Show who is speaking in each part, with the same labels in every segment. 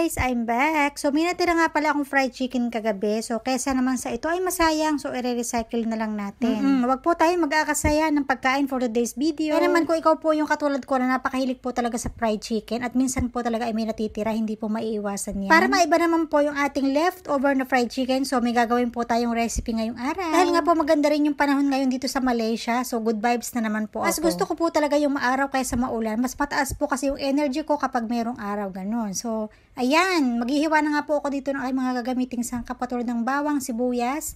Speaker 1: guys, I'm back. So may natira nga pala akong fried chicken kagabi. So kesa naman sa ito ay masayang, so i-recycle na lang natin. Wag po tayo mag-aakasaya ng pagkain for today's video. Kaya naman kung ikaw po yung katulad ko na napakahilig po talaga sa fried chicken at minsan po talaga ay may natitira, hindi po maiiwasan yan. Para maiba naman po yung ating leftover na fried chicken, so may gagawin po tayong recipe ngayong araw. Dahil nga po maganda rin yung panahon ngayon dito sa Malaysia, so good vibes na naman po ako. Mas gusto ko po talaga yung maaraw kaysa maulan. Mas mataas po kasi yung energy ko kapag merong araw, ganun. So, ayan, maghihiwa na nga po ako dito ng aking mga gagamiting sangkap katulad ng bawang, sibuyas.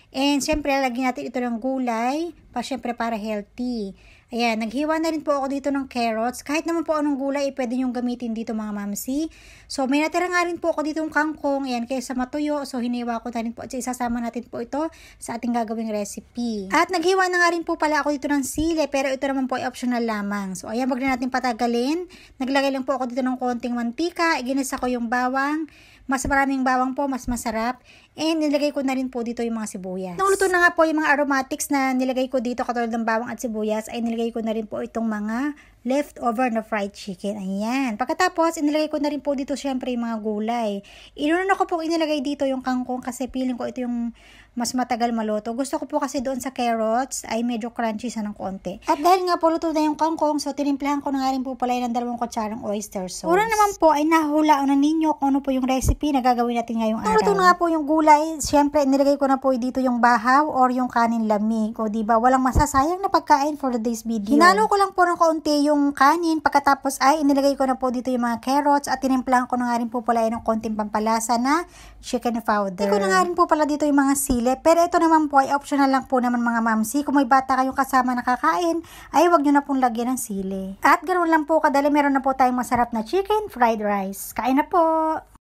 Speaker 1: And syempre, lagyan natin ito ng gulay, syempre para healthy. Ayan, naghiwa na rin po ako dito ng carrots. Kahit naman po anong gulay, pwede nyo gamitin dito mga mamsi. So, may natira nga rin po ako dito ng kangkong. Ayan, kaysa matuyo. So, hiniwa ko na rin po. At isasama natin po ito sa ating gagawing recipe. At naghiwa na nga rin po pala ako dito ng sili. Pero ito naman po ay optional lamang. So, ayan, wag na natin patagalin. Naglagay lang po ako dito ng konting mantika. Ginisa ko yung bawang. Mas maraming bawang po, mas masarap. And nilagay ko na rin po dito yung mga sibuyas. Nung luto na nga po yung mga aromatics na nilagay ko dito katulad ng bawang at sibuyas, ay nilagay ko na rin po itong mga leftover na fried chicken. Ayan. Pagkatapos, inilagay ko na rin po dito syempre yung mga gulay. Inuna ko po inilagay dito yung kangkong kasi feeling ko ito yung mas matagal maluto. Gusto ko po kasi doon sa carrots ay medyo crunchy sa ng konti. At dahil nga po luto na yung kangkong, so tinimplahan ko na nga rin po pala ng 2 kutsarang oyster sauce. Una naman po ay nahulaan na ninyo kung ano po yung recipe na gagawin natin ngayong araw. Luto na nga po yung gulay, syempre nilagay ko na po dito yung bahaw or yung kanin lamig. O diba, walang masasayang na pagkain for today's video. Hinalo ko lang po ng kaunti yung kanin, pagkatapos ay inilagay ko na po dito yung mga carrots at tinimplahan ko na nga rin po pala ng konting pampalasa na chicken powder. Hindi ko na nga rin po pala dito yung mga sili. Pero ito naman po ay optional lang po naman mga mamsi. Kung may bata kayong kasama na kakain, ay wag nyo na pong lagyan ng sili. At ganoon lang po kadali, meron na po tayong masarap na chicken fried rice. Kain na po!